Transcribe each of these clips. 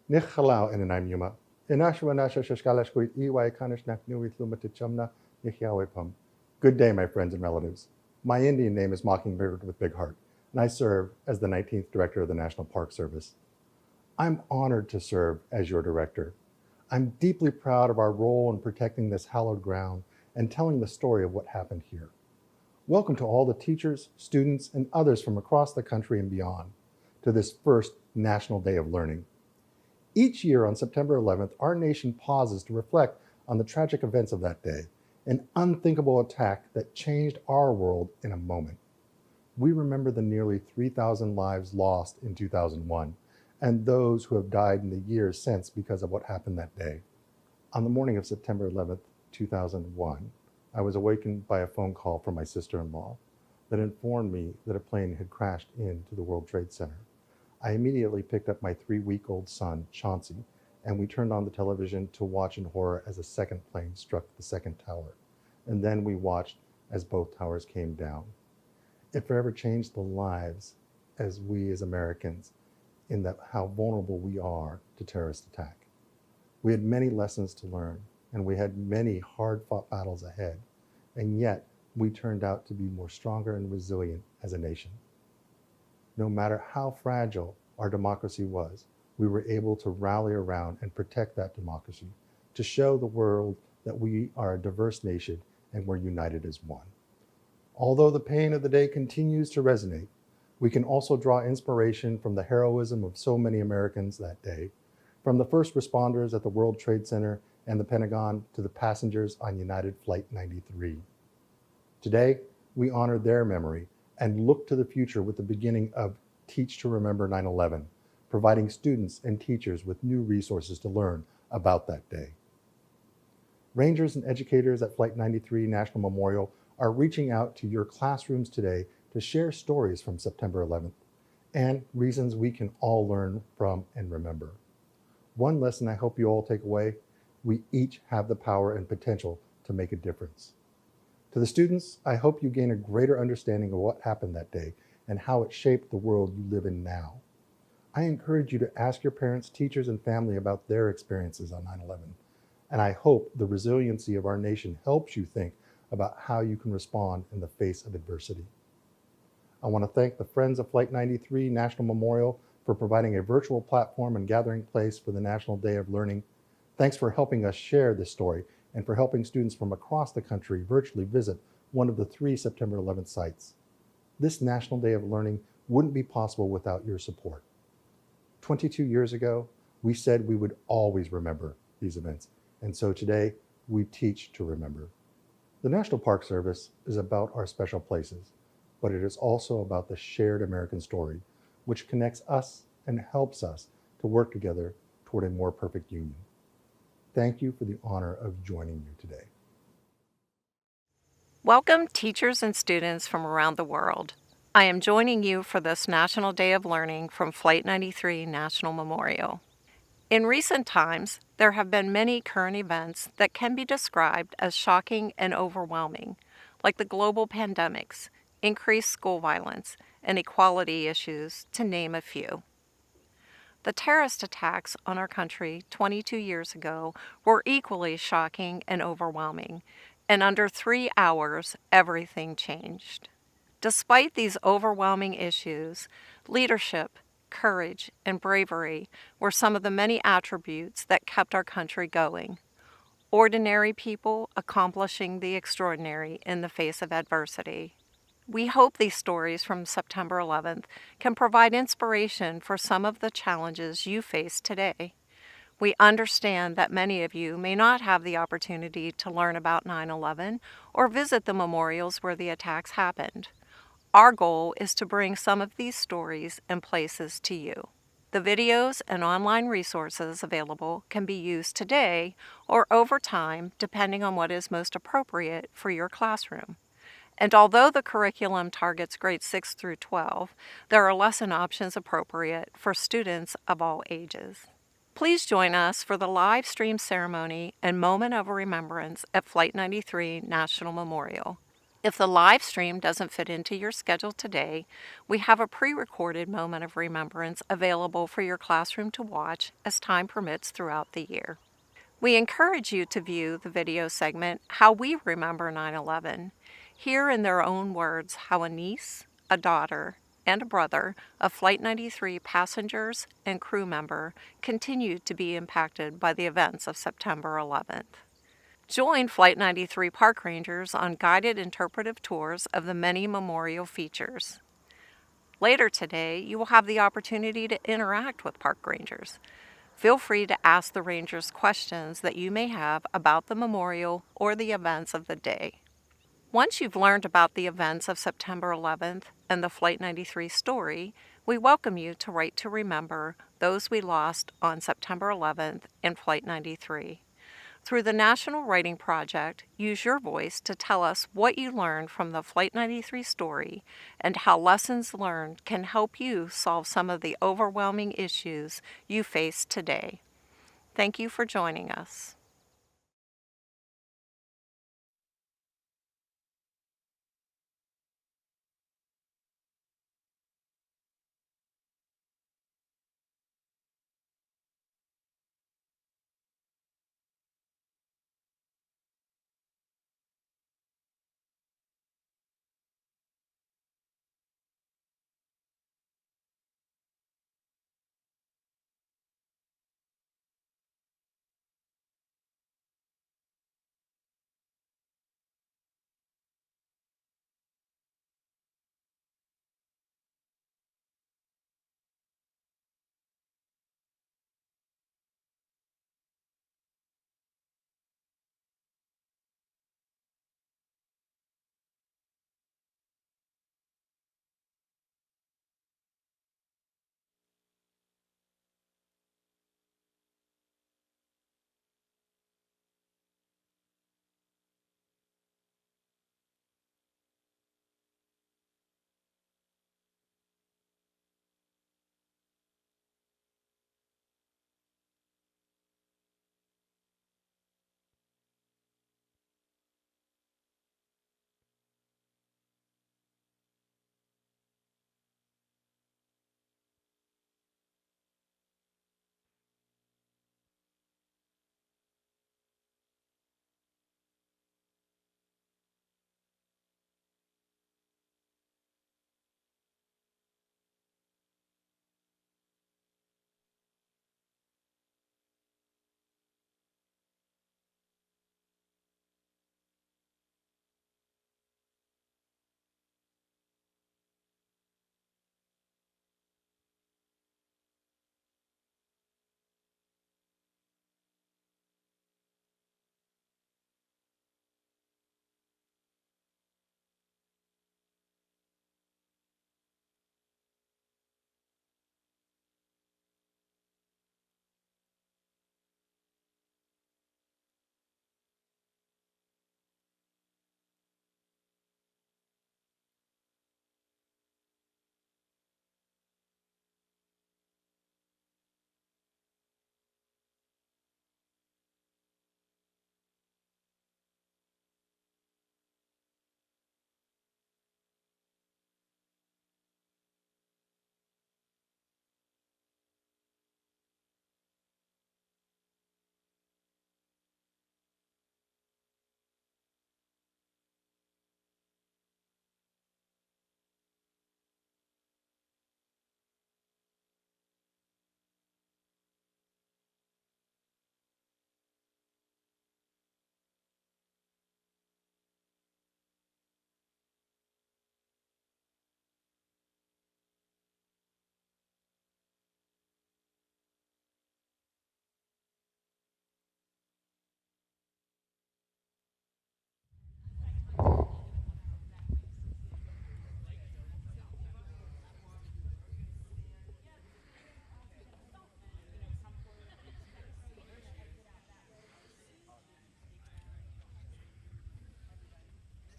Nichhalau in an yuma. Inashwa nasha shashkalashkuit ey kanishnak nuit lumatichumna nihyawepum. Good day, my friends and relatives. My Indian name is Mockingbird with Big Heart, and I serve as the 19th Director of the National Park Service. I'm honored to serve as your director. I'm deeply proud of our role in protecting this hallowed ground and telling the story of what happened here. Welcome to all the teachers, students, and others from across the country and beyond to this first National Day of Learning. Each year on September 11th, our nation pauses to reflect on the tragic events of that day, an unthinkable attack that changed our world in a moment. We remember the nearly 3,000 lives lost in 2001 and those who have died in the years since because of what happened that day. On the morning of September 11th, 2001, I was awakened by a phone call from my sister-in-law that informed me that a plane had crashed into the World Trade Center. I immediately picked up my 3-week-old son, Chauncey, and we turned on the television to watch in horror as a second plane struck the second tower. And then we watched as both towers came down. It forever changed the lives as we as Americans in that how vulnerable we are to terrorist attack. We had many lessons to learn, and we had many hard-fought battles ahead, and yet we turned out to be more stronger and resilient as a nation. No matter how fragile our democracy was, we were able to rally around and protect that democracy, to show the world that we are a diverse nation and we're united as one. Although the pain of the day continues to resonate, we can also draw inspiration from the heroism of so many Americans that day, from the first responders at the World Trade Center and the Pentagon to the passengers on United Flight 93. Today, we honor their memory and look to the future with the beginning of Teach to Remember 9/11, providing students and teachers with new resources to learn about that day. Rangers and educators at Flight 93 National Memorial are reaching out to your classrooms today to share stories from September 11th and reasons we can all learn from and remember. One lesson I hope you all take away: we each have the power and potential to make a difference. To the students, I hope you gain a greater understanding of what happened that day and how it shaped the world you live in now. I encourage you to ask your parents, teachers, and family about their experiences on 9/11, and I hope the resiliency of our nation helps you think about how you can respond in the face of adversity. I want to thank the Friends of Flight 93 National Memorial for providing a virtual platform and gathering place for the National Day of Learning. Thanks for helping us share this story and for helping students from across the country virtually visit one of the 3 September 11th sites. This National Day of Learning wouldn't be possible without your support. 22 years ago, we said we would always remember these events, and so today we teach to remember. The National Park Service is about our special places, but it is also about the shared American story, which connects us and helps us to work together toward a more perfect union. Thank you for the honor of joining you today. Welcome, teachers and students from around the world. I am joining you for this National Day of Learning from Flight 93 National Memorial. In recent times, there have been many current events that can be described as shocking and overwhelming, like the global pandemics, increased school violence, and equality issues, to name a few. The terrorist attacks on our country 22 years ago were equally shocking and overwhelming, and under 3 hours, everything changed. Despite these overwhelming issues, leadership, courage, and bravery were some of the many attributes that kept our country going. Ordinary people accomplishing the extraordinary in the face of adversity. We hope these stories from September 11th can provide inspiration for some of the challenges you face today. We understand that many of you may not have the opportunity to learn about 9/11 or visit the memorials where the attacks happened. Our goal is to bring some of these stories and places to you. The videos and online resources available can be used today or over time, depending on what is most appropriate for your classroom. And although the curriculum targets grades 6 through 12, there are lesson options appropriate for students of all ages. Please join us for the live stream ceremony and moment of remembrance at Flight 93 National Memorial. If the live stream doesn't fit into your schedule today, we have a pre-recorded moment of remembrance available for your classroom to watch as time permits throughout the year. We encourage you to view the video segment, How We Remember 9/11. Hear in their own words how a niece, a daughter, and a brother of Flight 93 passengers and crew member continued to be impacted by the events of September 11th. Join Flight 93 park rangers on guided interpretive tours of the many memorial features. Later today, you will have the opportunity to interact with park rangers. Feel free to ask the rangers questions that you may have about the memorial or the events of the day. Once you've learned about the events of September 11th and the Flight 93 story, we welcome you to write to remember those we lost on September 11th in Flight 93. Through the National Writing Project, use your voice to tell us what you learned from the Flight 93 story and how lessons learned can help you solve some of the overwhelming issues you face today. Thank you for joining us.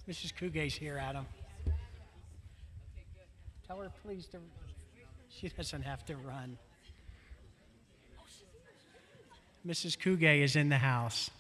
Mrs. Kugay's here, Adam. Tell her please to, she doesn't have to run. Mrs. Kugay is in the house.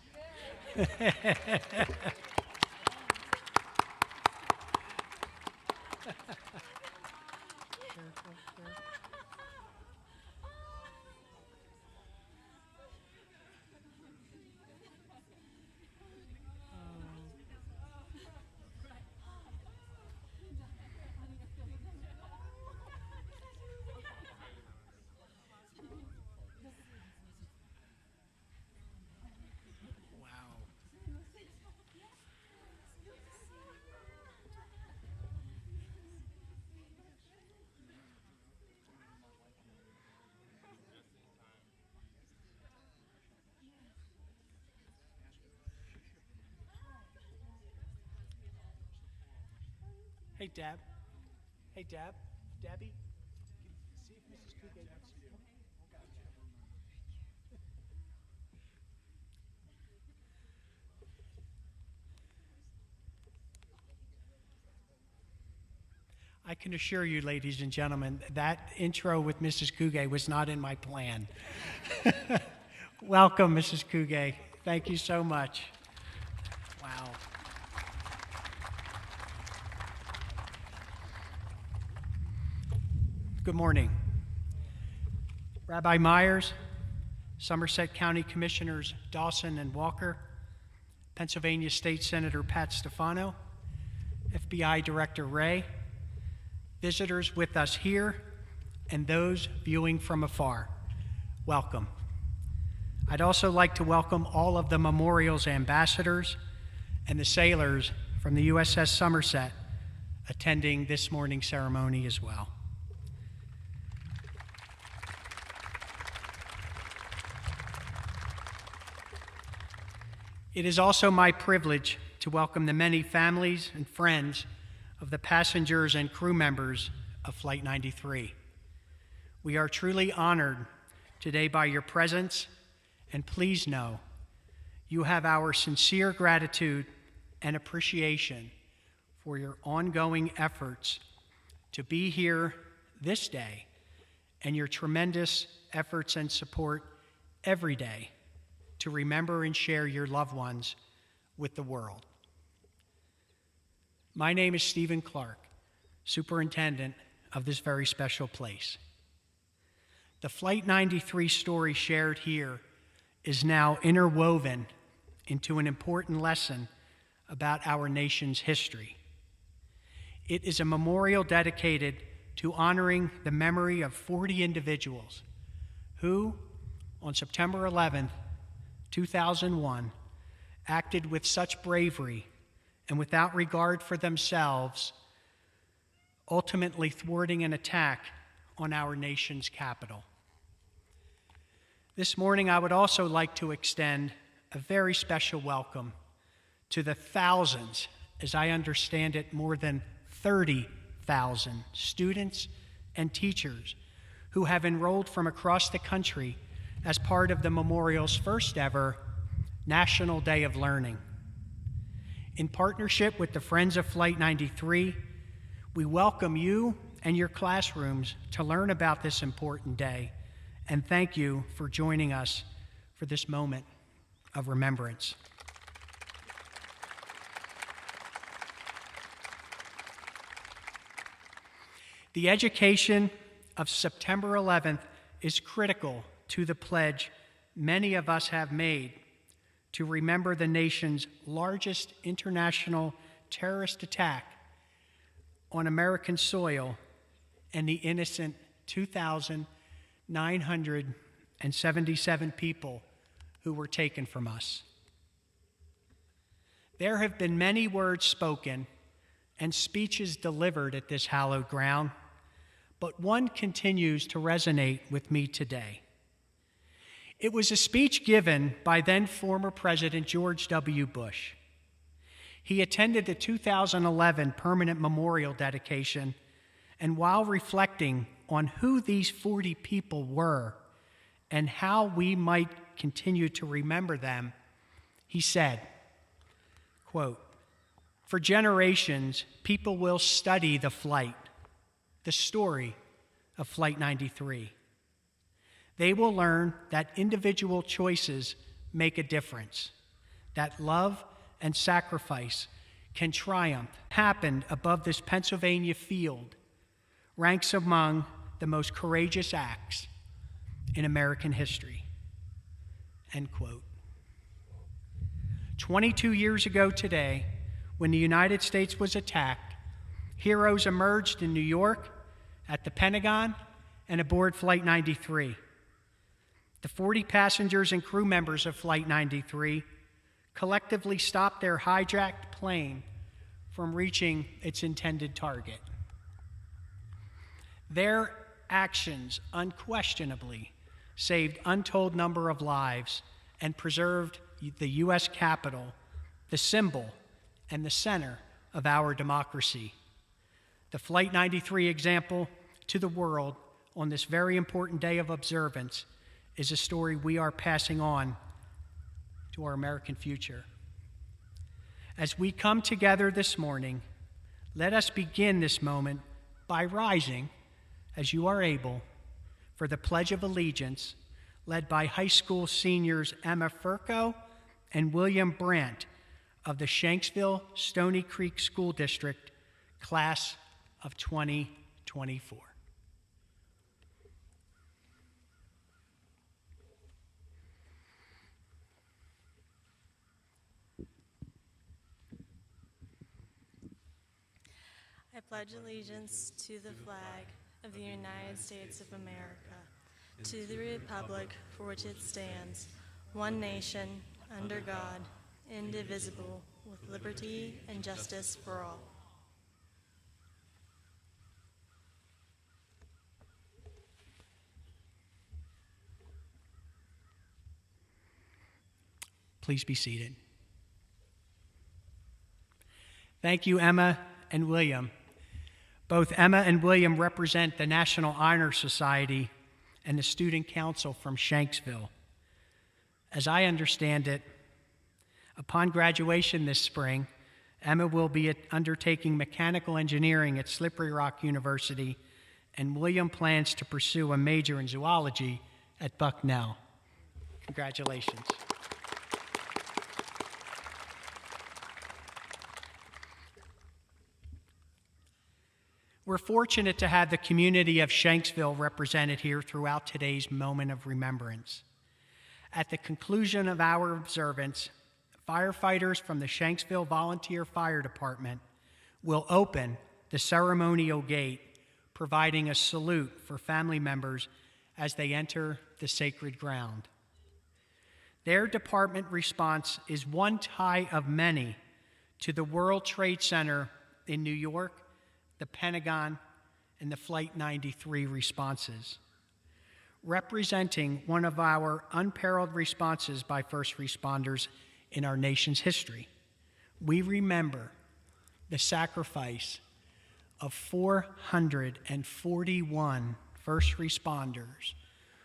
Hey, Deb. Hey, Deb. Debbie. See if Mrs. Cougar wants to. I can assure you, ladies and gentlemen, that intro with Mrs. Cougar was not in my plan. Welcome, Mrs. Cougar. Thank you so much. Wow. Good morning. Rabbi Myers, Somerset County Commissioners Dawson and Walker, Pennsylvania State Senator Pat Stefano, FBI Director Ray, visitors with us here, and those viewing from afar, welcome. I'd also like to welcome all of the memorial's ambassadors and the sailors from the USS Somerset attending this morning's ceremony as well. It is also my privilege to welcome the many families and friends of the passengers and crew members of Flight 93. We are truly honored today by your presence, and please know you have our sincere gratitude and appreciation for your ongoing efforts to be here this day and your tremendous efforts and support every day to remember and share your loved ones with the world. My name is Stephen Clark, superintendent of this very special place. The Flight 93 story shared here is now interwoven into an important lesson about our nation's history. It is a memorial dedicated to honoring the memory of 40 individuals who, on September 11th, 2001, acted with such bravery and without regard for themselves, ultimately thwarting an attack on our nation's capital. This morning, I would also like to extend a very special welcome to the thousands, as I understand it, more than 30,000 students and teachers who have enrolled from across the country as part of the memorial's first ever National Day of Learning. In partnership with the Friends of Flight 93, we welcome you and your classrooms to learn about this important day, and thank you for joining us for this moment of remembrance. The education of September 11th is critical to the pledge many of us have made to remember the nation's largest international terrorist attack on American soil and the innocent 2,977 people who were taken from us. There have been many words spoken and speeches delivered at this hallowed ground, but one continues to resonate with me today. It was a speech given by then former President George W. Bush. He attended the 2011 permanent memorial dedication, and while reflecting on who these 40 people were and how we might continue to remember them, he said, quote, "For generations, people will study the story of Flight 93. They will learn that individual choices make a difference, that love and sacrifice can triumph. Happened above this Pennsylvania field ranks among the most courageous acts in American history." End quote. 22 years ago today, when the United States was attacked, heroes emerged in New York, at the Pentagon, and aboard Flight 93. The 40 passengers and crew members of Flight 93 collectively stopped their hijacked plane from reaching its intended target. Their actions unquestionably saved untold number of lives and preserved the U.S. Capitol, the symbol and the center of our democracy. The Flight 93 example to the world on this very important day of observance is a story we are passing on to our American future. As we come together this morning, let us begin this moment by rising, as you are able, for the Pledge of Allegiance, led by high school seniors Emma Furco and William Brandt of the Shanksville Stony Creek School District, class of 2024. I pledge allegiance to the flag of the United States of America, to the republic for which it stands, one nation, under God, indivisible, with liberty and justice for all. Please be seated. Thank you, Emma and William. Both Emma and William represent the National Honor Society and the Student Council from Shanksville. As I understand it, upon graduation this spring, Emma will be undertaking mechanical engineering at Slippery Rock University, and William plans to pursue a major in zoology at Bucknell. Congratulations. We're fortunate to have the community of Shanksville represented here throughout today's moment of remembrance. At the conclusion of our observance, firefighters from the Shanksville Volunteer Fire Department will open the ceremonial gate, providing a salute for family members as they enter the sacred ground. Their department response is one tie of many to the World Trade Center in New York, the Pentagon, and the Flight 93 responses. Representing one of our unparalleled responses by first responders in our nation's history, we remember the sacrifice of 441 first responders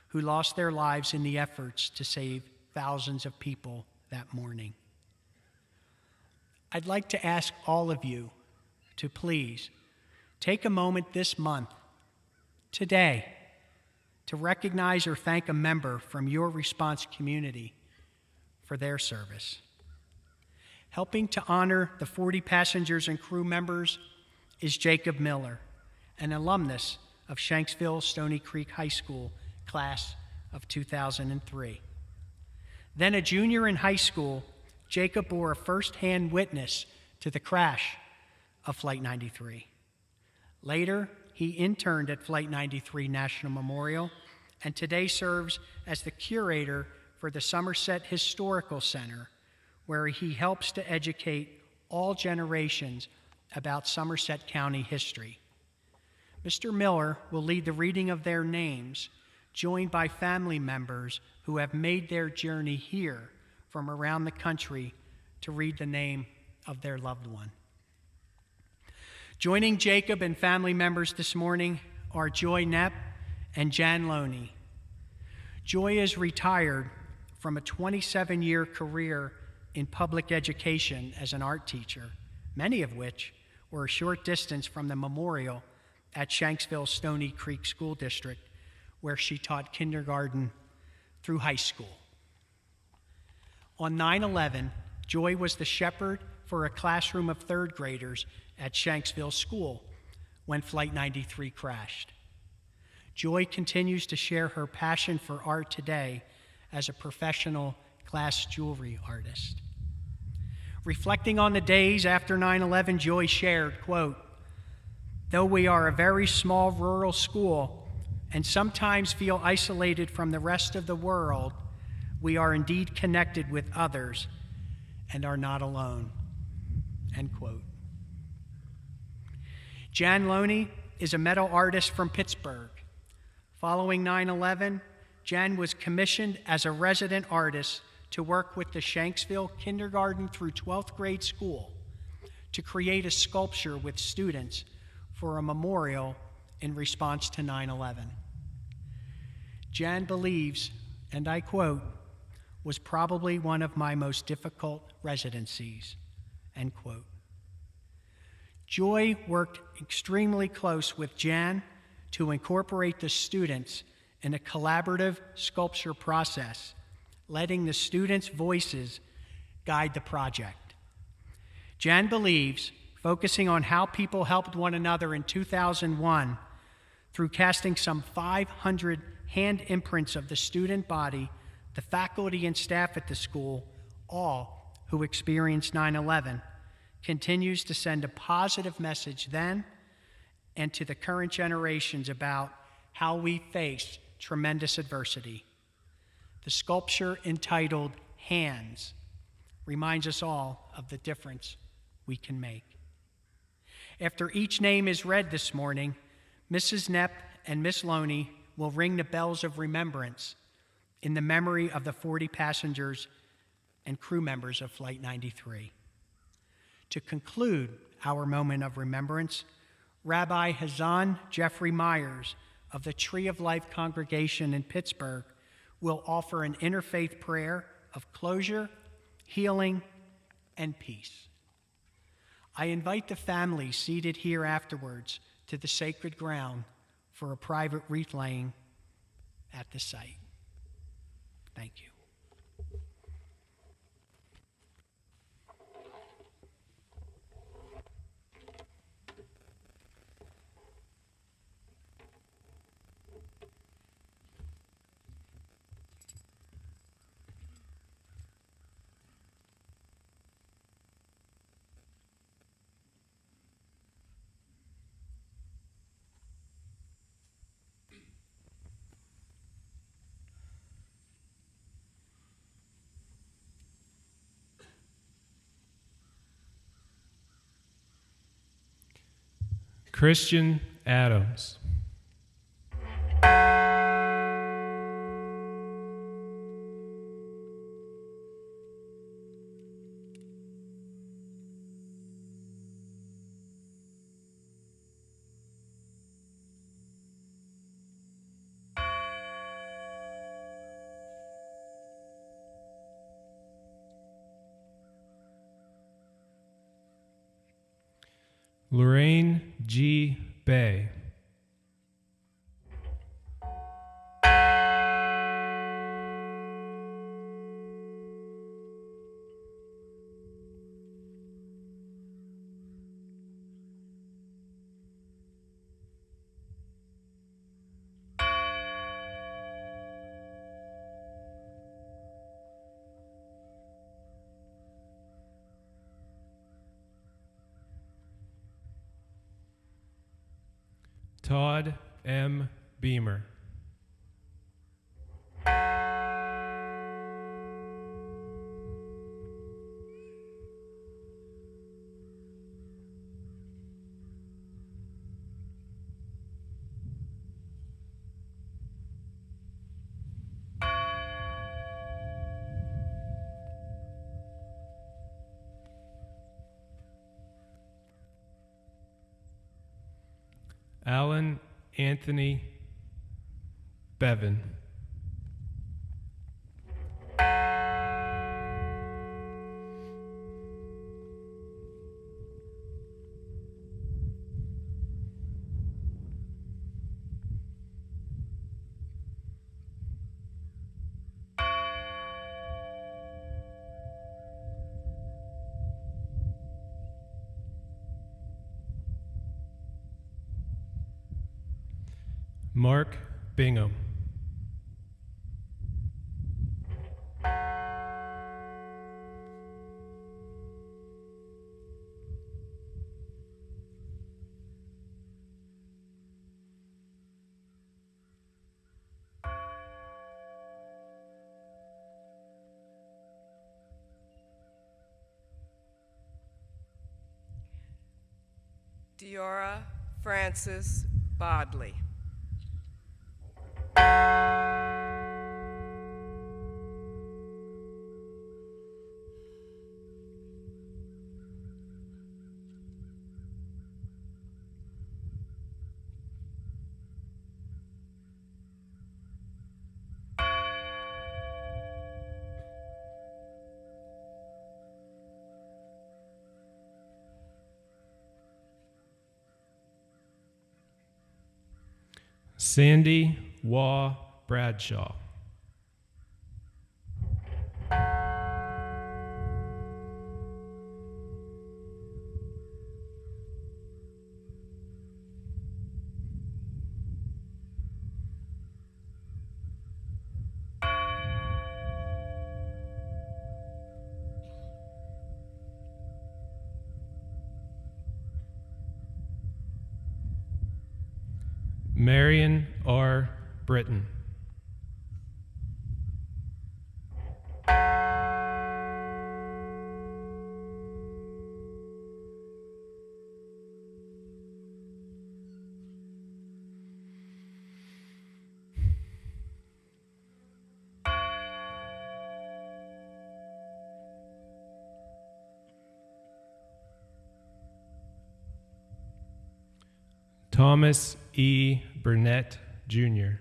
who lost their lives in the efforts to save thousands of people that morning. I'd like to ask all of you to please take a moment this month, today, to recognize or thank a member from your response community for their service. Helping to honor the 40 passengers and crew members is Jacob Miller, an alumnus of Shanksville Stony Creek High School, class of 2003. Then a junior in high school, Jacob bore a first-hand witness to the crash of Flight 93. Later, he interned at Flight 93 National Memorial and today serves as the curator for the Somerset Historical Center, where he helps to educate all generations about Somerset County history. Mr. Miller will lead the reading of their names, joined by family members who have made their journey here from around the country to read the name of their loved one. Joining Jacob and family members this morning are Joy Knapp and Jan Loney. Joy is retired from a 27-year career in public education as an art teacher, many of which were a short distance from the memorial at Shanksville Stony Creek School District, where she taught kindergarten through high school. On 9/11, Joy was the shepherd for a classroom of third graders at Shanksville School when Flight 93 crashed. Joy continues to share her passion for art today as a professional glass jewelry artist. Reflecting on the days after 9/11, Joy shared, quote, "Though we are a very small rural school and sometimes feel isolated from the rest of the world, we are indeed connected with others and are not alone," end quote. Jan Loney is a metal artist from Pittsburgh. Following 9/11, Jan was commissioned as a resident artist to work with the Shanksville kindergarten through 12th grade school to create a sculpture with students for a memorial in response to 9/11. Jan believes, and I quote, "was probably one of my most difficult residencies," end quote. Joy worked extremely close with Jan to incorporate the students in a collaborative sculpture process, letting the students' voices guide the project. Jan believes focusing on how people helped one another in 2001 through casting some 500 hand imprints of the student body, the faculty and staff at the school, all who experienced 9/11, continues to send a positive message then and to the current generations about how we face tremendous adversity. The sculpture entitled Hands reminds us all of the difference we can make. After each name is read this morning, Mrs. Knepp and Miss Loney will ring the bells of remembrance in the memory of the 40 passengers and crew members of Flight 93. To conclude our moment of remembrance, Rabbi Hazan Jeffrey Myers of the Tree of Life congregation in Pittsburgh will offer an interfaith prayer of closure, healing, and peace. I invite the family seated here afterwards to the sacred ground for a private wreath laying at the site. Thank you. Christian Adams. Lorraine G. Bay. Todd M. Beamer. Alan Anthony Bevan. Mark Bingham. Diora Frances Bodley. Sandy Waugh Bradshaw. Marion R. Britton. Thomas E. Burnett, Jr.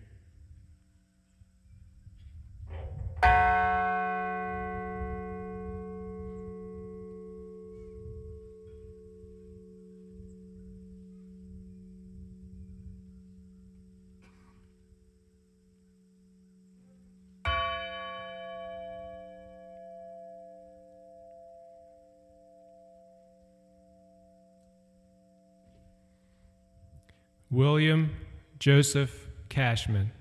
William Joseph Cashman.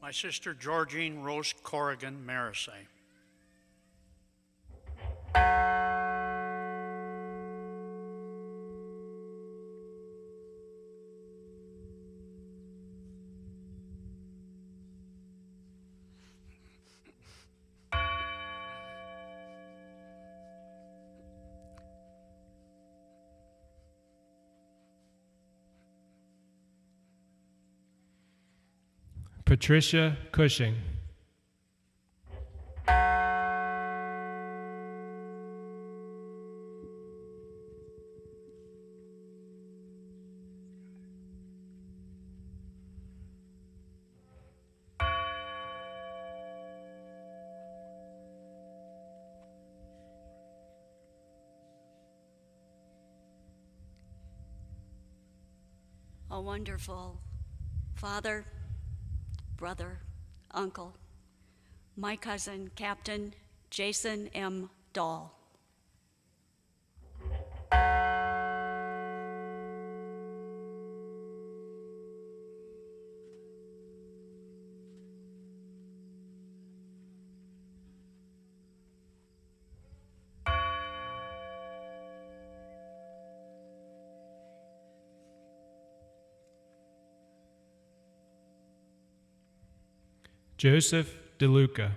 My sister, Georgine Rose Corrigan Marisay. Patricia Cushing. A wonderful father, brother, uncle, my cousin, Captain Jason M. Dahl. Joseph DeLuca.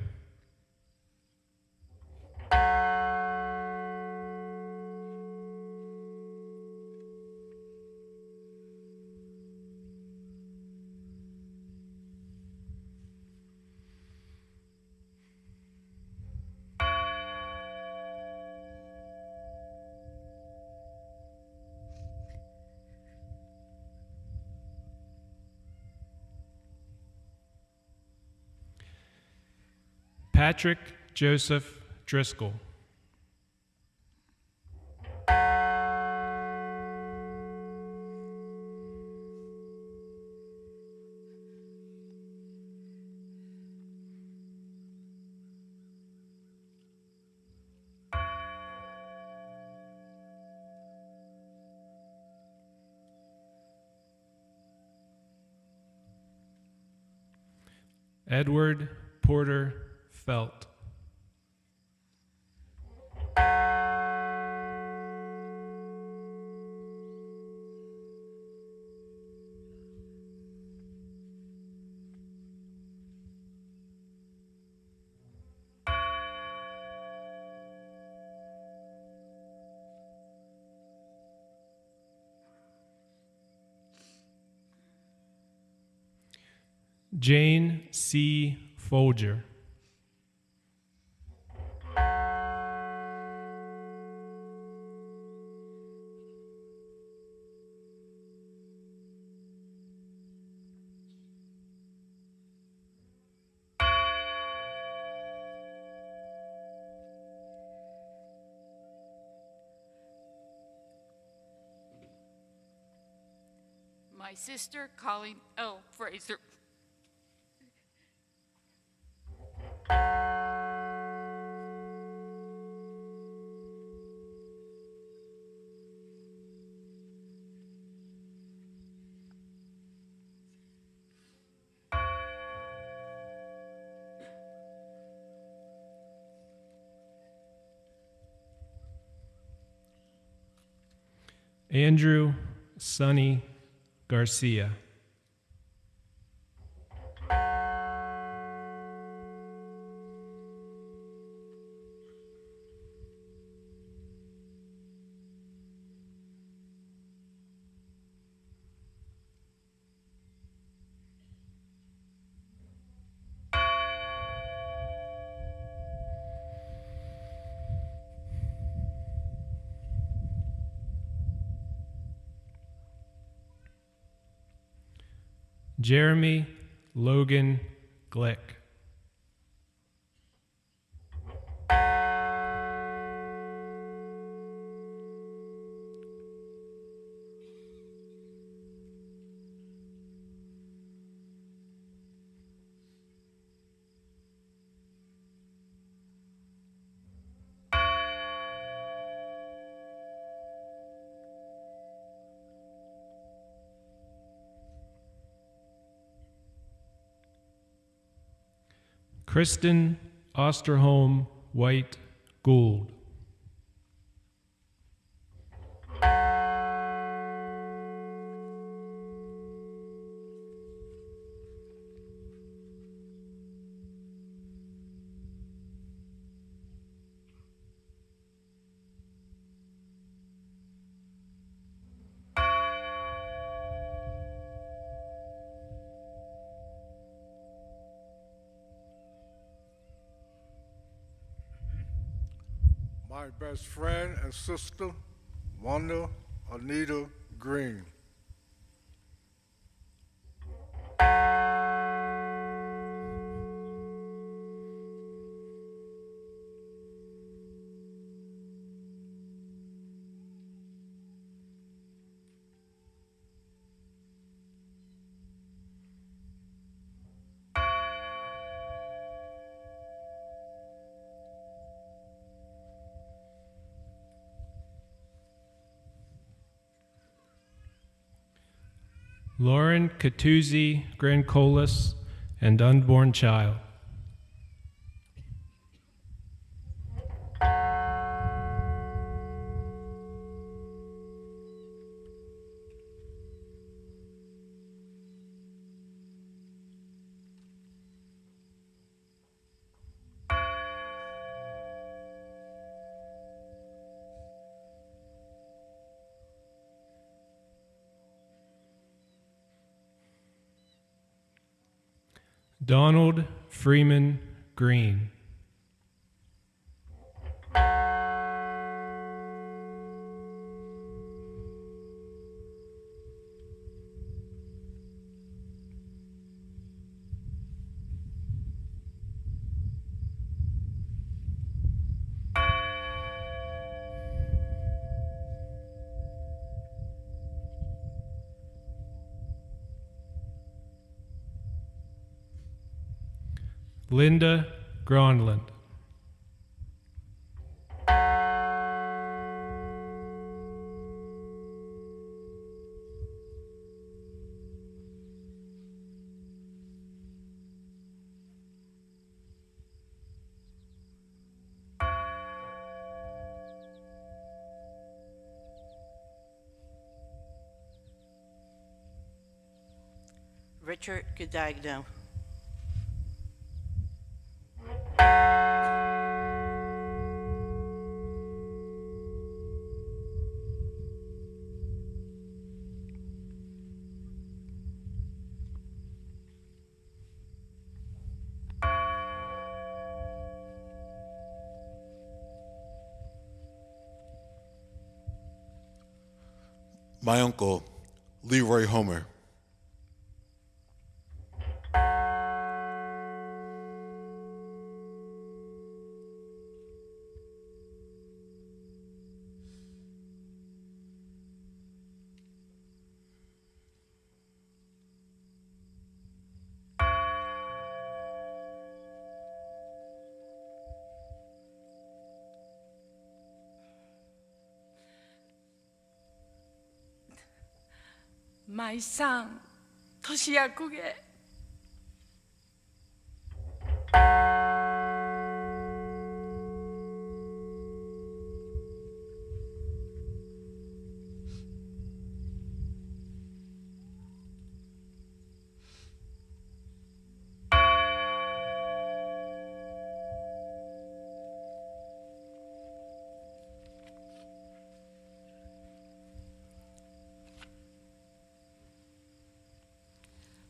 Patrick Joseph Driscoll. Edward Porter Felt. Jane C. Folger. My sister, Colleen L. Fraser. Andrew Sonny Garcia. Jeremy Logan Glick. Kristen Osterholm White Gould. My best friend and sister, Wanda Anita Green. Lauren Catuzzi Grancolis and unborn child. Donald Freeman Green. Linda Gronland. Richard Godagno. My uncle, Leroy Homer. my son, Toshiyakuge.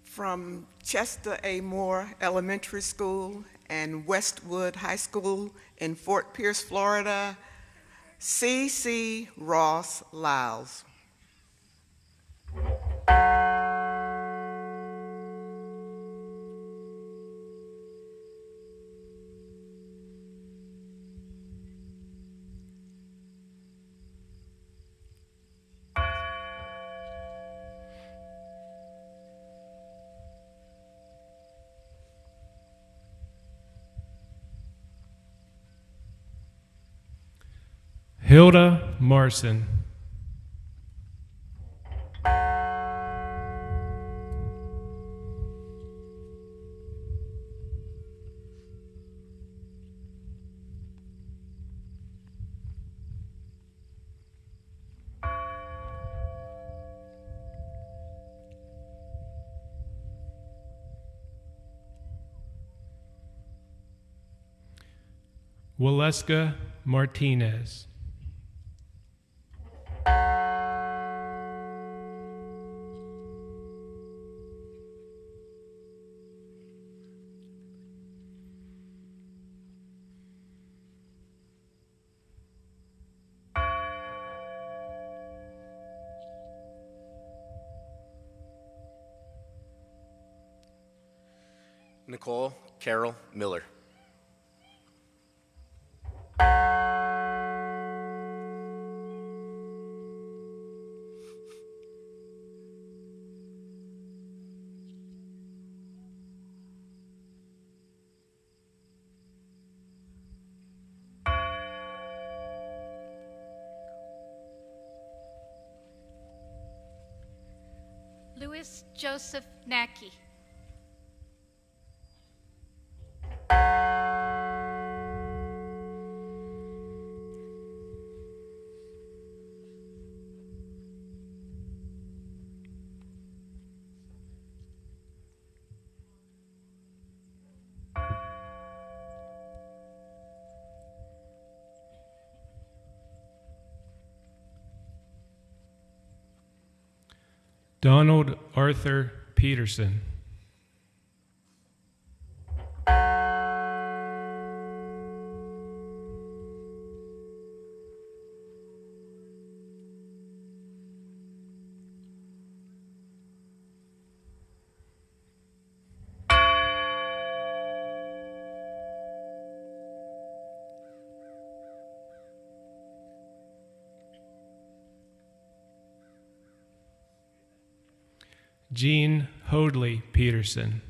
From Chester A. Moore Elementary School and Westwood High School in Fort Pierce, Florida, C.C. Ross Lyles. Hilda Marson. Waleska Martinez. Nicole Carol Miller. Louis Joseph Nackey. Donald Arthur Peterson. Jean Hoadley Peterson.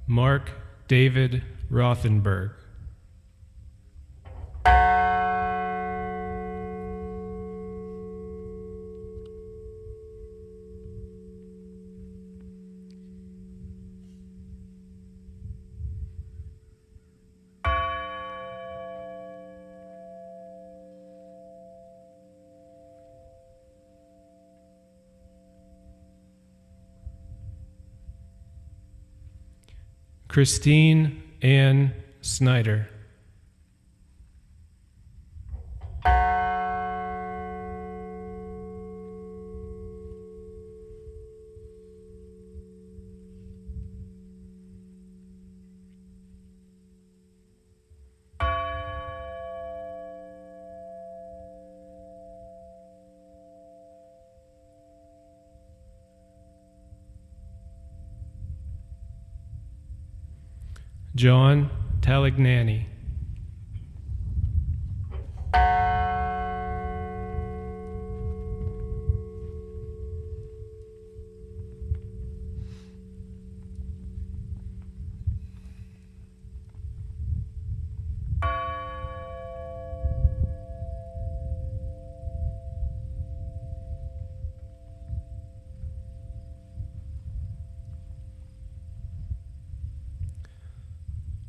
Mark David Rothenberg. Christine Ann Snyder. John Talignani.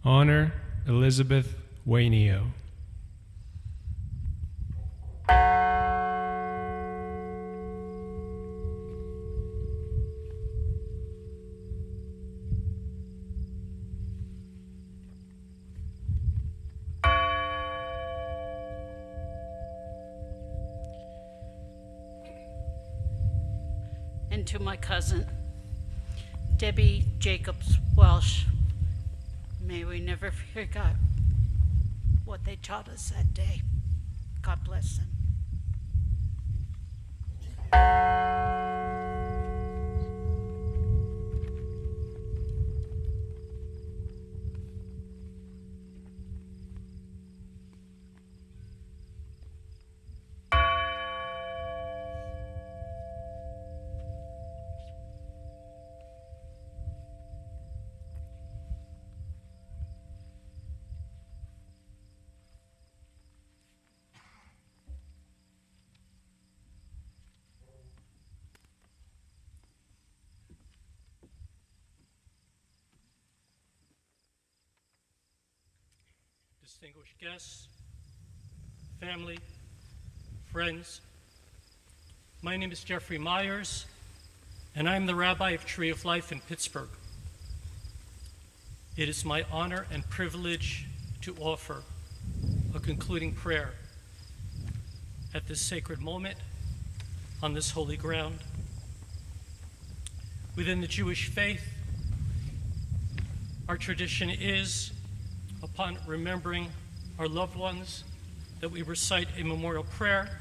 Honor Elizabeth Wainio. And to my cousin, Debbie Jacobs Welsh, may we never forget what they taught us that day. God bless them. Distinguished guests, family, friends, my name is Jeffrey Myers, and I'm the Rabbi of Tree of Life in Pittsburgh. It is my honor and privilege to offer a concluding prayer at this sacred moment on this holy ground. Within the Jewish faith, our tradition is, upon remembering our loved ones, that we recite a memorial prayer.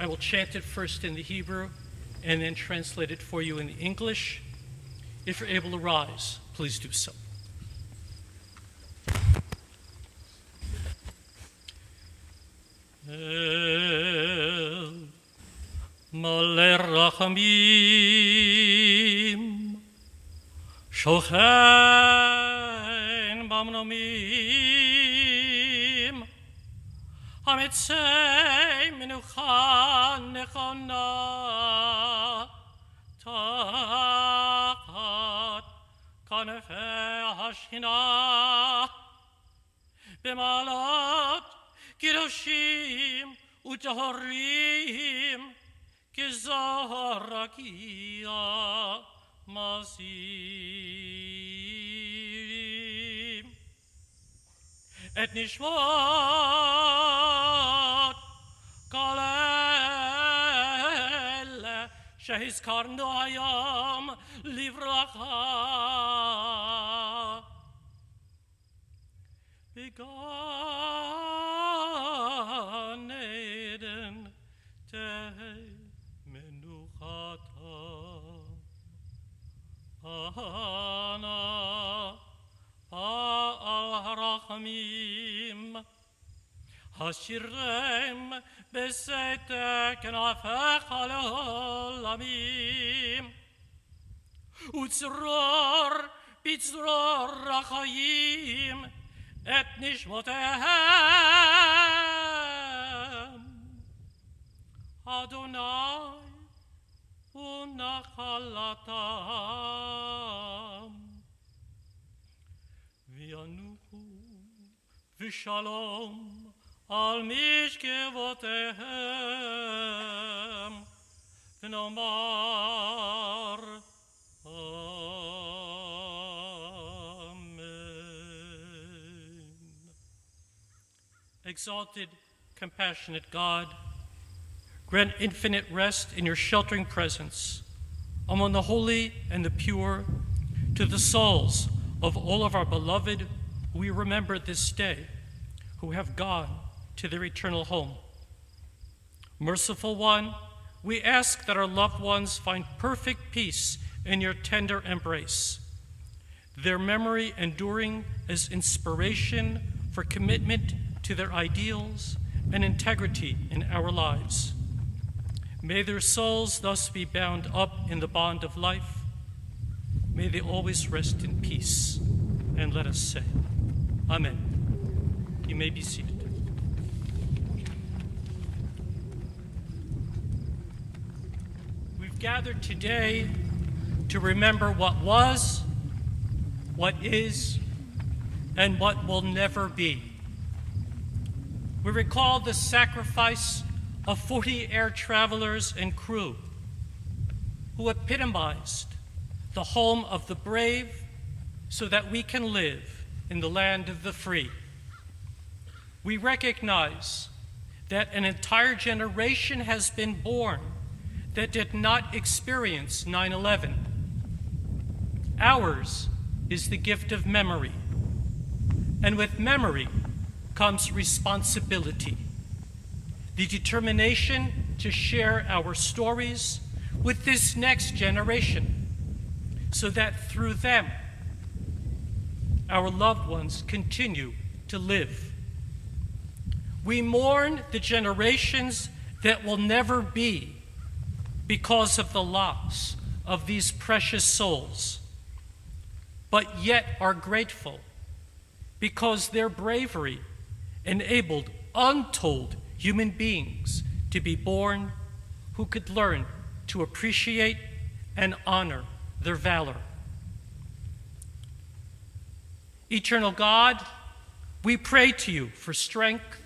I will chant it first in the Hebrew and then translate it for you in the English. If you're able to rise, please do so. El Malei Rachamim Shochen Bamnomim Hamitzei Menucha Nechona Tachat Kanefei Hashina B'malot Kiroshim Utahorim Kizarakia Masim Et Nishmot Kalel Shehizkarnu Hayam Livracha Began Eden Tei Menuchata Ana Ba'al Harachamim Hashirem Besetek Nafech Alolamim Utzror Bitzror Rachayim Et Nishmotehem Adonai Unachalatam V'yanuchu V'shalom Al Mishkevotehem V'nomar Amen. Exalted, compassionate God, grant infinite rest in your sheltering presence among the holy and the pure to the souls of all of our beloved who we remember this day, who have gone to their eternal home. Merciful One, we ask that our loved ones find perfect peace in your tender embrace. their memory enduring as inspiration for commitment to their ideals and integrity in our lives. May their souls thus be bound up in the bond of life. May they always rest in peace. And let us say, Amen. You may be seated. We've gathered today to remember what was, what is, and what will never be. We recall the sacrifice of 40 air travelers and crew who epitomized the home of the brave so that we can live in the land of the free. We recognize that an entire generation has been born that did not experience 9/11. Ours is the gift of memory, and with memory comes responsibility, the determination to share our stories with this next generation so that through them, our loved ones continue to live. We mourn the generations that will never be because of the loss of these precious souls, but yet are grateful because their bravery enabled untold human beings to be born who could learn to appreciate and honor their valor. Eternal God, we pray to you for strength,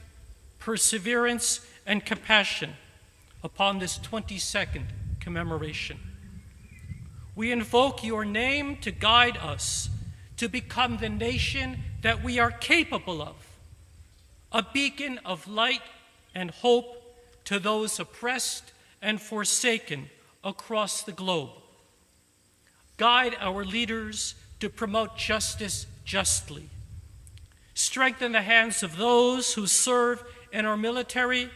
perseverance, and compassion upon this 22nd commemoration. We invoke your name to guide us to become the nation that we are capable of, a beacon of light and hope to those oppressed and forsaken across the globe. Guide our leaders to promote justice justly. Strengthen the hands of those who serve in our military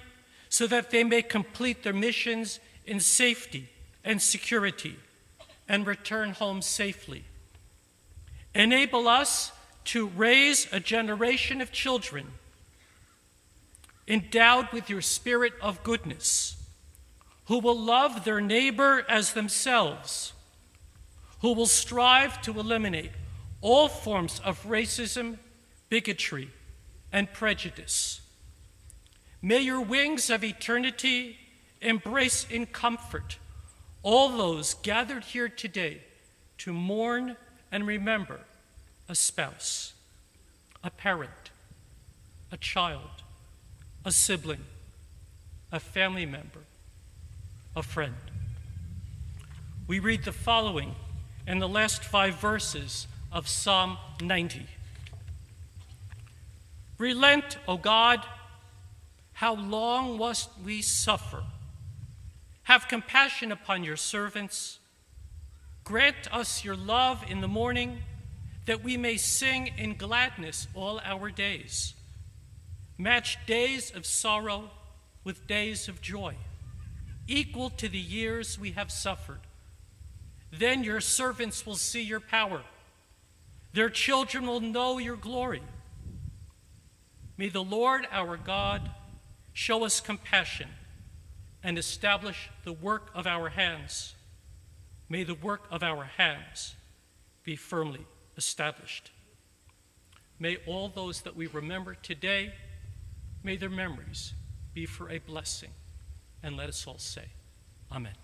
so that they may complete their missions in safety and security and return home safely. Enable us to raise a generation of children endowed with your spirit of goodness, who will love their neighbor as themselves, who will strive to eliminate all forms of racism, bigotry, and prejudice. May your wings of eternity embrace in comfort all those gathered here today to mourn and remember a spouse, a parent, a child, a sibling, a family member, a friend. We read the following in the last 5 verses of Psalm 90. Relent, O God, how long must we suffer? Have compassion upon your servants. Grant us your love in the morning, that we may sing in gladness all our days. Match days of sorrow with days of joy, equal to the years we have suffered. Then your servants will see your power. Their children will know your glory. May the Lord our God show us compassion and establish the work of our hands. May the work of our hands be firmly established. May all those that we remember today, may their memories be for a blessing. And let us all say, Amen.